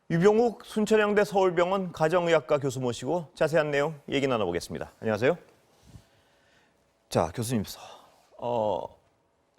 유병욱 순천향대 서울병원 가정의학과 교수 모시고 자세한 내용 얘기 나눠보겠습니다. 안녕하세요. 자, 교수님,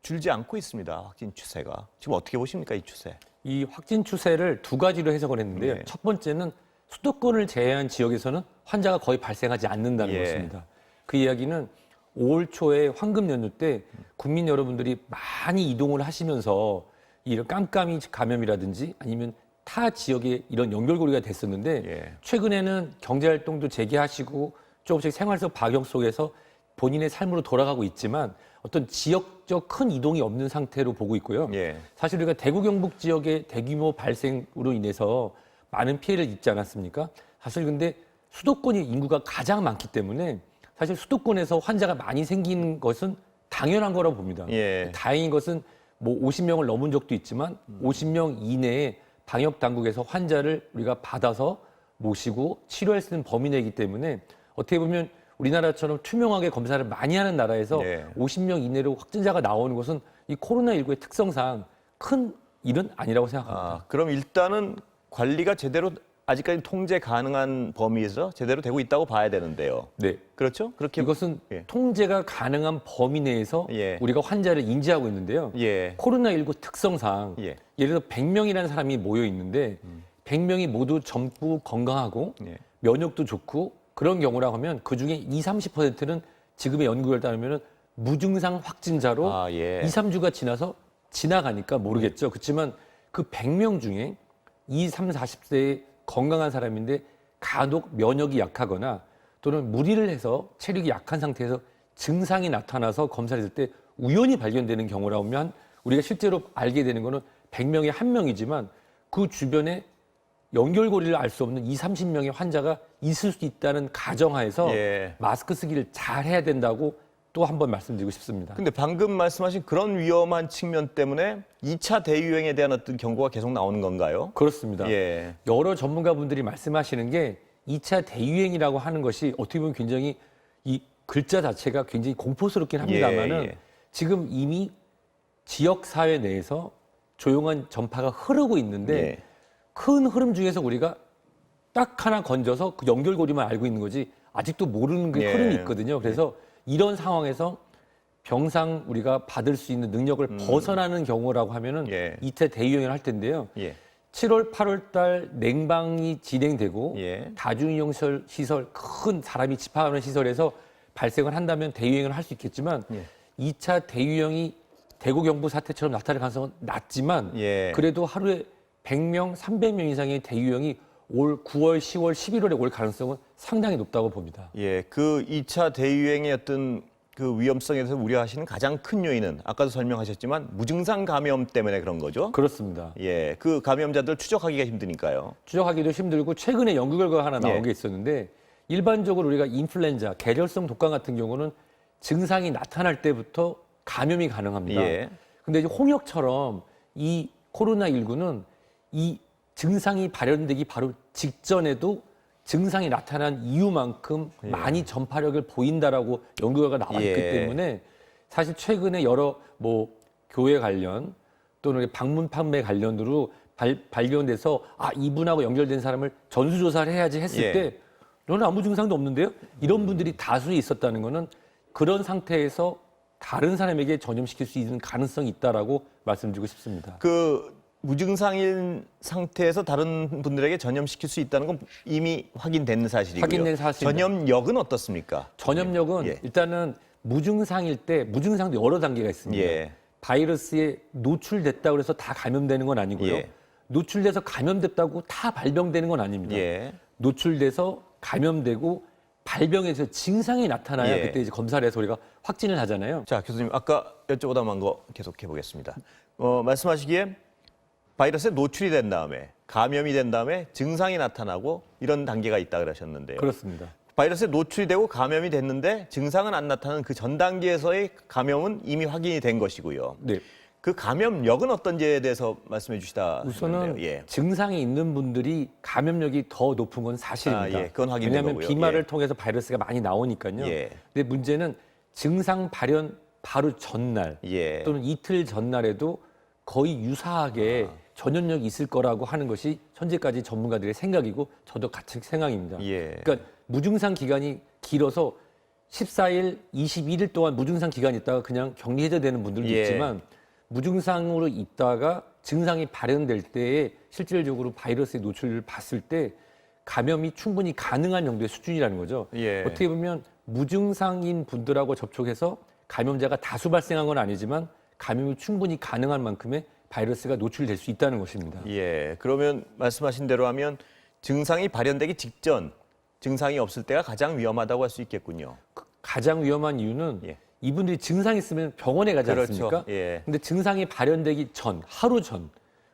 줄지 않고 있습니다. 확진 추세가. 지금 어떻게 보십니까, 이 추세? 이 확진 추세를 두 가지로 해석을 했는데요. 네. 첫 번째는 수도권을 제외한 지역에서는 환자가 거의 발생하지 않는다는 것입니다. 그 이야기는 5월 초에 황금 연휴 때 국민 여러분들이 많이 이동을 하시면서 이런 깜깜이 감염이라든지 아니면 타 지역에 이런 연결고리가 됐었는데 최근에는 경제활동도 재개하시고 조금씩 생활 속 박영 속에서 본인의 삶으로 돌아가고 있지만 어떤 지역적 큰 이동이 없는 상태로 보고 있고요. 사실 우리가 대구 경북 지역의 대규모 발생으로 인해서 많은 피해를 입지 않았습니까? 사실 근데 수도권이 인구가 가장 많기 때문에 사실 수도권에서 환자가 많이 생긴 것은 당연한 거라고 봅니다. 다행인 것은 뭐 50명을 넘은 적도 있지만 50명 이내에 방역 당국에서 환자를 우리가 받아서 모시고 치료할 수 있는 범위 내이기 때문에 어떻게 보면 우리나라처럼 투명하게 검사를 많이 하는 나라에서 50명 이내로 확진자가 나오는 것은 이 코로나19의 특성상 큰 일은 아니라고 생각합니다. 그럼 일단은 관리가 제대로 아직까지 통제 가능한 범위에서 제대로 되고 있다고 봐야 되는데요. 네. 그렇죠? 그렇게 이것은 통제가 가능한 범위 내에서 우리가 환자를 인지하고 있는데요. 코로나19 특성상 예를 들어 100명이라는 사람이 모여 있는데 100명이 모두 젊고 건강하고 면역도 좋고 그런 경우라고 하면 그중에 20, 30%는 지금의 연구를 따르면 무증상 확진자로 2, 3주가 지나서 지나가니까 모르겠죠. 그렇지만 그 100명 중에 20, 30, 40세의 건강한 사람인데 간혹 면역이 약하거나 또는 무리를 해서 체력이 약한 상태에서 증상이 나타나서 검사를 했을 때 우연히 발견되는 경우라면 우리가 실제로 알게 되는 거는 100명에 1명이지만 그 주변에 연결고리를 알 수 없는 20, 30명의 환자가 있을 수 있다는 가정하에서 마스크 쓰기를 잘 해야 된다고 또 한 번 말씀드리고 싶습니다. 근데 방금 말씀하신 그런 위험한 측면 때문에 2차 대유행에 대한 어떤 경고가 계속 나오는 건가요? 그렇습니다. 여러 전문가분들이 말씀하시는 게 2차 대유행이라고 하는 것이 어떻게 보면 굉장히 이 글자 자체가 굉장히 공포스럽긴 합니다만은 지금 이미 지역사회 내에서 조용한 전파가 흐르고 있는데 큰 흐름 중에서 우리가 딱 하나 건져서 그 연결고리만 알고 있는 거지 아직도 모르는 게 흐름이 있거든요. 그래서 이런 상황에서 병상 우리가 받을 수 있는 능력을 벗어나는 경우라고 하면은 2차 대유행을 할 텐데요. 7월, 8월 달 냉방이 진행되고 다중이용 시설, 큰 사람이 집합하는 시설에서 발생을 한다면 대유행을 할 수 있겠지만 2차 대유행이 대구 경북 사태처럼 나타날 가능성은 낮지만 그래도 하루에 100명, 300명 이상의 대유행이 올 9월, 10월, 11월에 올 가능성은 상당히 높다고 봅니다. 그 2차 대유행의 어떤 그 위험성에 대해서 우려하시는 가장 큰 요인은 아까도 설명하셨지만 무증상 감염 때문에 그런 거죠? 그렇습니다. 그 감염자들 추적하기가 힘드니까요. 추적하기도 힘들고 최근에 연구 결과가 하나 나온 게 있었는데 일반적으로 우리가 인플루엔자, 계절성 독감 같은 경우는 증상이 나타날 때부터 감염이 가능합니다. 근데 이제 홍역처럼 이 코로나19는 이 증상이 발현되기 바로 직전에도 증상이 나타난 이유만큼 많이 전파력을 보인다라고 연구 결과가 나와 있기 때문에 사실 최근에 여러 뭐 교회 관련 또는 방문 판매 관련으로 발견돼서 이분하고 연결된 사람을 전수조사를 해야지 했을 때 너는 아무 증상도 없는데요? 이런 분들이 다수 있었다는 거는 그런 상태에서 다른 사람에게 전염시킬 수 있는 가능성이 있다라고 말씀드리고 싶습니다. 그 무증상인 상태에서 다른 분들에게 전염시킬 수 있다는 건 이미 확인된 사실이고요. 확인된 사실입니다. 전염력은 어떻습니까? 전염력은 일단은 무증상일 때 무증상도 여러 단계가 있습니다. 바이러스에 노출됐다고 해서 다 감염되는 건 아니고요. 노출돼서 감염됐다고 다 발병되는 건 아닙니다. 노출돼서 감염되고 발병해서 증상이 나타나야 그때 이제 검사를 해서 우리가 확진을 하잖아요. 자, 교수님 아까 여쭤보다 만 거 계속해 보겠습니다. 말씀하시기에 바이러스에 노출이 된 다음에 감염이 된 다음에 증상이 나타나고 이런 단계가 있다 그러셨는데요. 그렇습니다. 바이러스에 노출이 되고 감염이 됐는데 증상은 안 나타나는 그 전 단계에서의 감염은 이미 확인이 된 것이고요. 그 감염력은 어떤지에 대해서 말씀해 주시다. 우선은 증상이 있는 분들이 감염력이 더 높은 건 사실입니다. 그건 확인된 왜냐하면 거고요. 비말을 통해서 바이러스가 많이 나오니까요. 근데 문제는 증상 발현 바로 전날 또는 이틀 전날에도 거의 유사하게 전염력이 있을 거라고 하는 것이 현재까지 전문가들의 생각이고 저도 같은 생각입니다. 예. 그러니까 무증상 기간이 길어서 14일, 21일 동안 무증상 기간이 있다가 그냥 격리해제되는 되는 분들도 예. 있지만 무증상으로 있다가 증상이 발현될 때에 실질적으로 바이러스에 노출을 봤을 때 감염이 충분히 가능한 정도의 수준이라는 거죠. 예. 어떻게 보면 무증상인 분들하고 접촉해서 감염자가 다수 발생한 건 아니지만 감염이 충분히 가능한 만큼의 바이러스가 노출될 수 있다는 것입니다. 예. 그러면 말씀하신 대로 하면 증상이 발현되기 직전 증상이 없을 때가 가장 위험하다고 할 수 있겠군요. 가장 위험한 이유는 예. 이분들이 증상이 있으면 병원에 가지 그렇죠. 않습니까? 예. 근데 증상이 발현되기 전, 하루 전,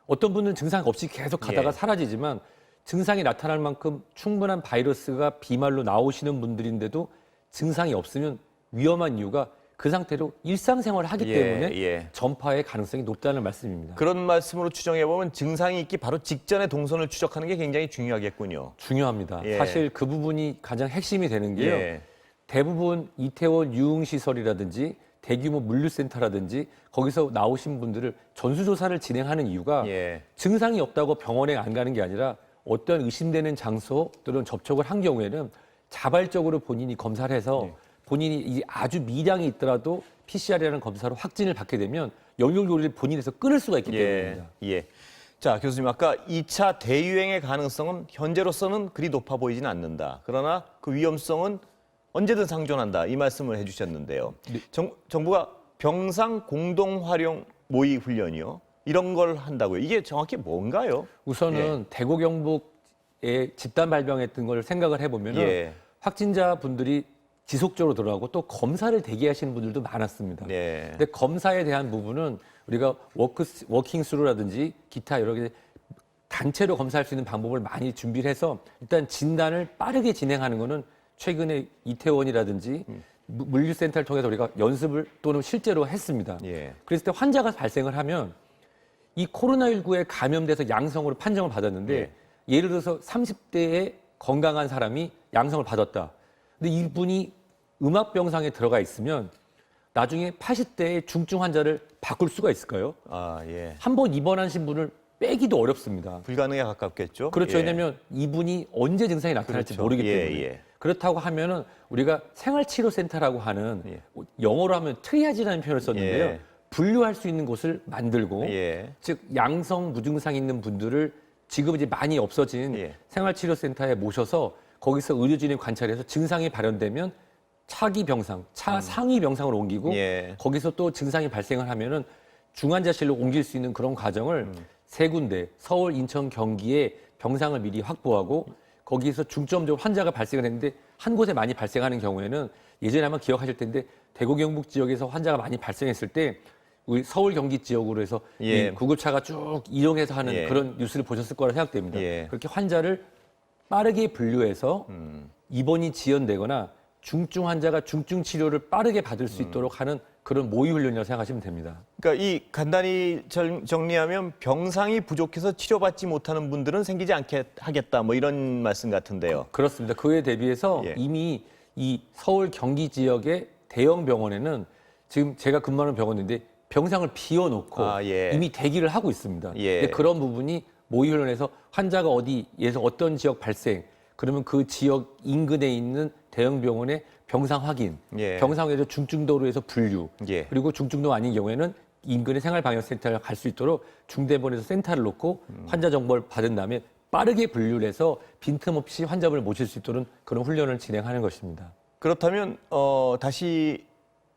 어떤 분들은 증상 없이 계속 가다가 예. 사라지지만 증상이 나타날 만큼 충분한 바이러스가 비말로 나오시는 분들인데도 증상이 없으면 위험한 이유가 그 상태로 일상생활을 하기 예, 때문에 예. 전파의 가능성이 높다는 말씀입니다. 그런 말씀으로 추정해 보면 증상이 있기 바로 직전에 동선을 추적하는 게 굉장히 중요하겠군요. 중요합니다. 예. 사실 그 부분이 가장 핵심이 되는 게요. 예. 대부분 이태원 유흥시설이라든지 대규모 물류센터라든지 거기서 나오신 분들을 전수조사를 진행하는 이유가 예. 증상이 없다고 병원에 안 가는 게 아니라 어떤 의심되는 장소 또는 접촉을 한 경우에는 자발적으로 본인이 검사를 해서 예. 본인이 이 아주 미량이 있더라도 PCR이라는 검사로 확진을 받게 되면 연결고리를 본인에서 끊을 수가 있기 때문입니다. 예. 자, 교수님 아까 2차 대유행의 가능성은 현재로서는 그리 높아 보이진 않는다. 그러나 그 위험성은 언제든 상존한다. 이 말씀을 해주셨는데요. 네. 정부가 병상 공동 활용 모의 훈련이요. 이런 걸 한다고요. 이게 정확히 뭔가요? 우선은 대구 경북에 집단 발병했던 걸 생각을 해보면 예. 확진자분들이 지속적으로 들어가고 또 검사를 대기하시는 분들도 많았습니다. 네. 근데 검사에 대한 부분은 우리가 워킹 스루라든지 기타 여러 개 단체로 검사할 수 있는 방법을 많이 준비를 해서 일단 진단을 빠르게 진행하는 거는 최근에 이태원이라든지 물류센터를 통해서 우리가 연습을 또는 실제로 했습니다. 예. 그랬을 때 환자가 발생을 하면 이 코로나19에 감염돼서 양성으로 판정을 받았는데 예를 들어서 30대의 건강한 사람이 양성을 받았다. 근데 이분이 음압병상에 들어가 있으면 나중에 80대의 중증 환자를 바꿀 수가 있을까요? 아, 예. 한 번 입원하신 분을 빼기도 어렵습니다. 불가능에 가깝겠죠. 그렇죠. 예. 왜냐하면 이분이 언제 증상이 나타날지 그렇죠. 모르기 예, 때문에. 예. 그렇다고 하면은 우리가 생활치료센터라고 하는 예. 영어로 하면 트리아지라는 표현을 썼는데요. 예. 분류할 수 있는 곳을 만들고 예. 즉 양성 무증상 있는 분들을 지금 이제 많이 없어진 예. 생활치료센터에 모셔서 거기서 의료진이 관찰해서 증상이 발현되면 차기 병상, 차상위 병상으로 옮기고 예. 거기서 또 증상이 발생을 하면은 중환자실로 옮길 수 있는 그런 과정을 세 군데 서울, 인천, 경기에 병상을 미리 확보하고 거기서 중점적으로 환자가 발생을 했는데 한 곳에 많이 발생하는 경우에는 예전에 아마 기억하실 텐데 대구 경북 지역에서 환자가 많이 발생했을 때 우리 서울 경기 지역으로 해서 예. 이 구급차가 쭉 이동해서 하는 예. 그런 뉴스를 보셨을 거라 생각됩니다. 예. 그렇게 환자를 빠르게 분류해서 입원이 지연되거나 중증 환자가 중증 치료를 빠르게 받을 수 있도록 하는 그런 모의 훈련이라고 생각하시면 됩니다. 그러니까 이 간단히 정리하면 병상이 부족해서 치료받지 못하는 분들은 생기지 않게 하겠다. 뭐 이런 말씀 같은데요. 그렇습니다. 그에 대비해서 예. 이미 이 서울 경기 지역의 대형 병원에는 지금 제가 근무하는 병원인데 병상을 비워놓고 아, 예. 이미 대기를 하고 있습니다. 예. 근데 그런 부분이 모의 훈련에서 환자가 어디에서 어떤 지역 발생, 그러면 그 지역 인근에 있는 대형 병원의 병상 확인, 예. 병상에서 중증도로 해서 분류, 예. 그리고 중증도 아닌 경우에는 인근의 생활방역센터에 갈 수 있도록 중대본에서 센터를 놓고 환자 정보를 받은 다음에 빠르게 분류를 해서 빈틈없이 환자분을 모실 수 있도록 그런 훈련을 진행하는 것입니다. 그렇다면 다시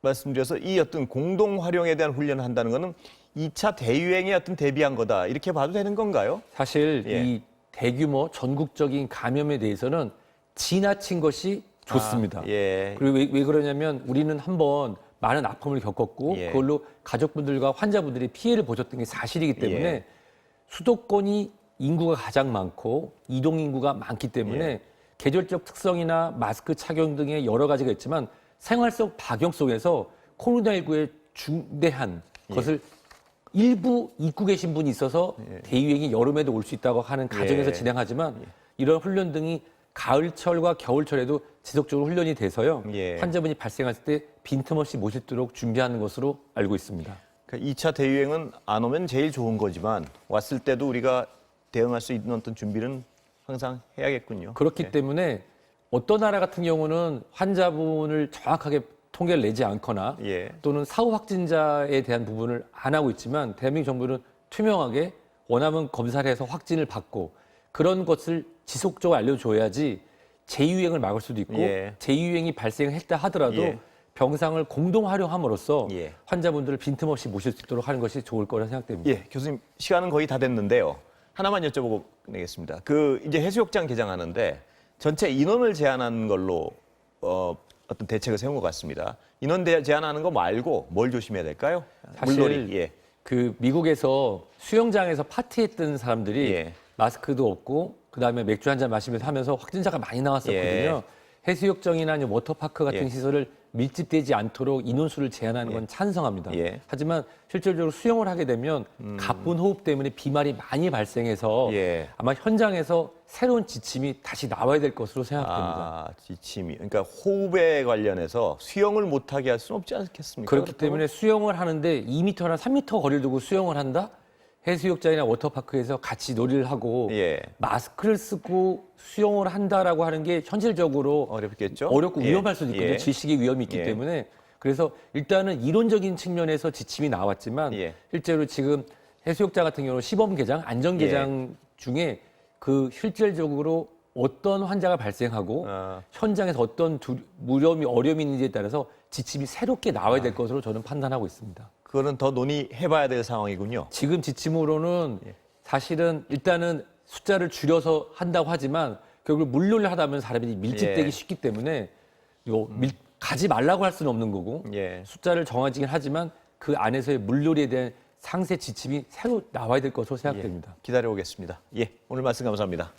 말씀드려서 이 어떤 공동 활용에 대한 훈련을 한다는 것은 2차 대유행에 어떤 대비한 거다. 이렇게 봐도 되는 건가요? 사실 예. 이 대규모 전국적인 감염에 대해서는 지나친 것이 좋습니다. 아, 예. 그리고 왜 그러냐면 우리는 한번 많은 아픔을 겪었고 예. 그걸로 가족분들과 환자분들이 피해를 보셨던 게 사실이기 때문에 예. 수도권이 인구가 가장 많고 이동 인구가 많기 때문에 예. 계절적 특성이나 마스크 착용 등의 여러 가지가 있지만 생활 속 박역 속에서 코로나19의 중대한 것을 일부 잊고 계신 분이 있어서 대유행이 여름에도 올 수 있다고 하는 가정에서 예. 진행하지만 이런 훈련 등이 가을철과 겨울철에도 지속적으로 훈련이 돼서요. 예. 환자분이 발생했을 때 빈틈없이 모시도록 준비하는 것으로 알고 있습니다. 그러니까 2차 대유행은 안 오면 제일 좋은 거지만 왔을 때도 우리가 대응할 수 있는 어떤 준비는 항상 해야겠군요. 그렇기 예. 때문에 어떤 나라 같은 경우는 환자분을 정확하게 통계를 내지 않거나 예. 또는 사후 확진자에 대한 부분을 안 하고 있지만 대한민국 정부는 투명하게 원하면 검사를 해서 확진을 받고 그런 것을 지속적으로 알려줘야지 재유행을 막을 수도 있고 예. 재유행이 발생했다 하더라도 예. 병상을 공동 활용함으로써 예. 환자분들을 빈틈없이 모실 수 있도록 하는 것이 좋을 거라 생각됩니다. 예, 교수님 시간은 거의 다 됐는데요. 하나만 여쭤보고 내겠습니다. 그 이제 해수욕장 개장하는데 전체 인원을 제한하는 걸로 어떤 대책을 세운 것 같습니다. 인원 제한하는 거 말고 뭘 조심해야 될까요? 사실 물놀이. 예. 그 미국에서 수영장에서 파티했던 사람들이 예. 마스크도 없고 그다음에 맥주 한 잔 마시면서 하면서 확진자가 많이 나왔었거든요. 예. 해수욕장이나 아니면 워터파크 같은 예. 시설을 밀집되지 않도록 인원수를 제한하는 건 찬성합니다. 예. 하지만 실질적으로 수영을 하게 되면 가쁜 호흡 때문에 비말이 많이 발생해서 예. 아마 현장에서 새로운 지침이 다시 나와야 될 것으로 생각됩니다. 아, 지침이. 그러니까 호흡에 관련해서 수영을 못하게 할 수는 없지 않겠습니까? 그렇기 그렇다고? 때문에 수영을 하는데 2m나 3m 거리를 두고 수영을 한다? 해수욕장이나 워터파크에서 같이 놀이를 하고 예. 마스크를 쓰고 수영을 한다라고 하는 게 현실적으로 어렵겠죠? 어렵고 예. 위험할 수도 있거든요. 예. 질식의 위험이 있기 예. 때문에 그래서 일단은 이론적인 측면에서 지침이 나왔지만 예. 실제로 지금 해수욕장 같은 경우는 시범 개장, 안전 개장 예. 중에 그 실질적으로 어떤 환자가 발생하고 현장에서 어떤 어려움이 있는지에 따라서 지침이 새롭게 나와야 될 것으로 저는 판단하고 있습니다. 그거는 더 논의해봐야 될 상황이군요. 지금 지침으로는 사실은 일단은 숫자를 줄여서 한다고 하지만 결국 물놀이를 하다 보면 사람이 밀집되기 예. 쉽기 때문에 가지 말라고 할 수는 없는 거고 예. 숫자를 정하긴 하지만 그 안에서의 물놀이에 대한 상세 지침이 새로 나와야 될 것으로 생각됩니다. 기다려보겠습니다. 예, 오늘 말씀 감사합니다.